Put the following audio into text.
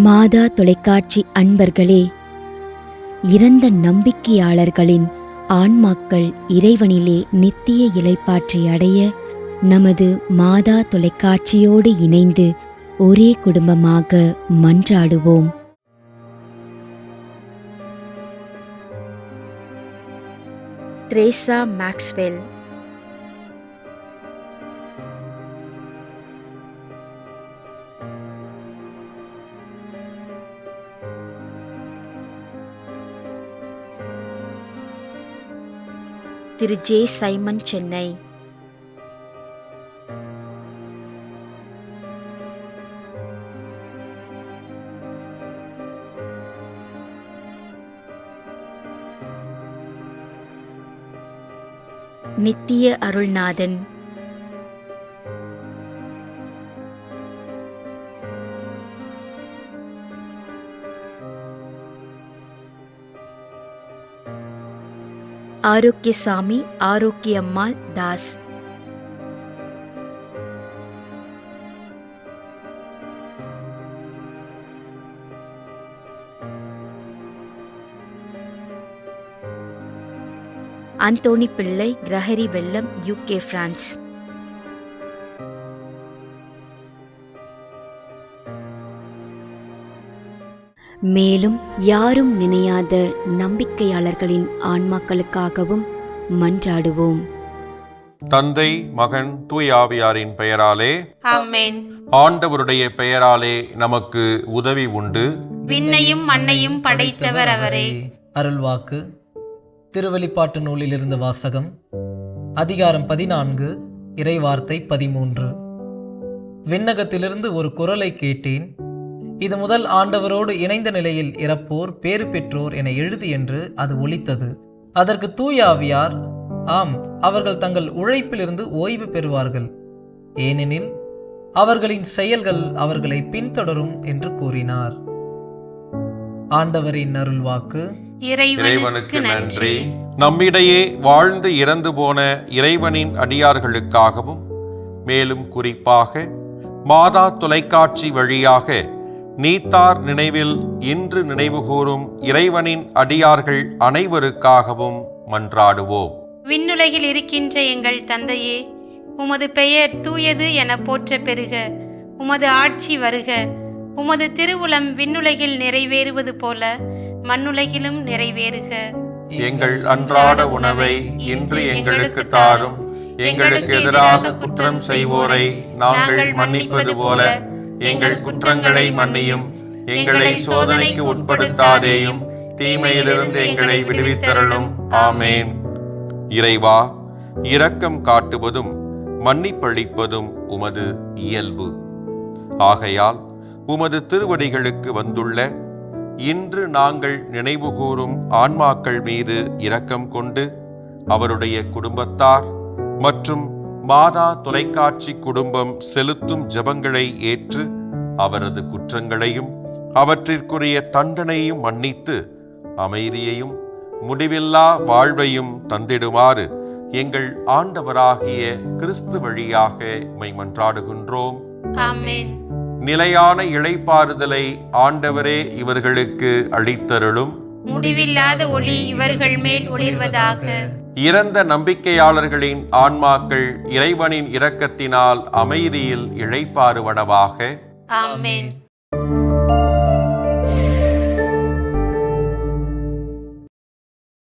மாதா தொலைக்காட்சி அன்பர்களே, இறந்த நம்பிக்கையாளர்களின் ஆன்மாக்கள் இறைவனிலே நித்திய இளைப்பாற்றி அடைய நமது மாதா தொலைக்காட்சியோடு இணைந்து ஒரே குடும்பமாக மன்றாடுவோம். தெரேசா மேக்ஸ்வெல், திரு ஜே. சைமன், சென்னை. நித்திய அருள்நாதன், ஆரோக்கியசாமி, ஆரோக்கியம்மாள், தாஸ். அந்தோணி பிள்ளை, கிரஹரி வெல்லம், UK, பிரான்ஸ். மேலும் யாரும் நினையாத நம்பிக்கையாளர்களின் ஆன்மாக்களுக்காகவும் மன்றாடுவோம். தந்தை, மகன், தூய ஆவியாரின் பெயராலே ஆமென். ஆண்டவருடைய பெயராலே நமக்கு உதவி உண்டு. விண்ணையும் மண்ணையும் படைத்தவர் அவரே. அருள்வாக்கு. திருவெளிப்பாட்டு நூலிலிருந்து வாசகம். அதிகாரம் 14, இறைவார்த்தை 13. விண்ணகத்திலிருந்து ஒரு குரலை கேட்டேன். இது முதல் ஆண்டவரோடு இணைந்த நிலையில் இறப்போர் பேறு பெற்றோர் என எழுது என்று அது ஒலித்தது. அதற்கு தூய ஆவியார், ஆம், அவர்கள் தங்கள் உழைப்பிலிருந்து ஓய்வு பெறுவார்கள், ஏனெனில் அவர்களின் செயல்கள் அவர்களை பின்தொடரும் என்று கூறினார். ஆண்டவரின் அருள்வாக்கு. இறைவனுக்கு நன்றி. நம்மிடையே வாழ்ந்து இறந்து போன இறைவனின் அடியார்களுக்காகவும், மேலும் குறிப்பாக மாதா தொலைக்காட்சி வழியாக நீத்தார் நினைவில் இன்று நினைவுகூரும் இறைவனின் அடியார்கள் அனைவருக்காகவும் மன்றாடுவோம். விண்ணுலகில் இருக்கின்ற எங்கள் தந்தையே, உமது பெயர் தூயது என போற்ற பெறுக. உமது ஆட்சி வருக. உமது திருவுளம் விண்ணுலகில் நிறைவேறுவது போல மண்ணுலகிலும் நிறைவேறுக. எங்கள் அன்றாட உணவை இன்று எங்களுக்கு தாரும். எங்களுக்கு எதிராக குற்றம் செய்வோரை நாங்கள் மன்னிப்பது போல எங்கள் குற்றங்களை மன்னியும். எங்களை சோதனைக்கு உட்படுத்தாதேயும், தீமையிலிருந்து எங்களை விடுவித்தருளும். ஆமேன். இறைவா, இரக்கம் காட்டுவதும் மன்னிப்பளிப்பதும் உமது இயல்பு. ஆகையால் உமது திருவடிகளுக்கு வந்துள்ள இன்று நாங்கள் நினைவுகூரும் ஆன்மாக்கள் மீது இரக்கம் கொண்டு அவருடைய குடும்பத்தார் மற்றும் மாதா தொலைக்காட்சி குடும்பம் செலுத்தும் ஜெபங்களை ஏற்று அவரது குற்றங்களையும் அவற்றிற்குரிய தண்டனையும் மன்னித்து அமைதியையும் முடிவில்லா வாழ்வையும் தந்திடுமாறு எங்கள் ஆண்டவராகிய கிறிஸ்து வழியாக உம்மை மன்றாடுகின்றோம். ஆமென். நிலையான இளைப்பாறுதலை ஆண்டவரே இவர்களுக்கு அளித்தருளும். முடிவில்லாத ஒளி இவர்கள் மேல் ஒளிர்வதாக. இறந்த நம்பிக்கையாளர்களின் ஆன்மாக்கள் இறைவனின் இரக்கத்தினால் அமைதியில் இளைப்பாறுவனவாக. ஆமென்.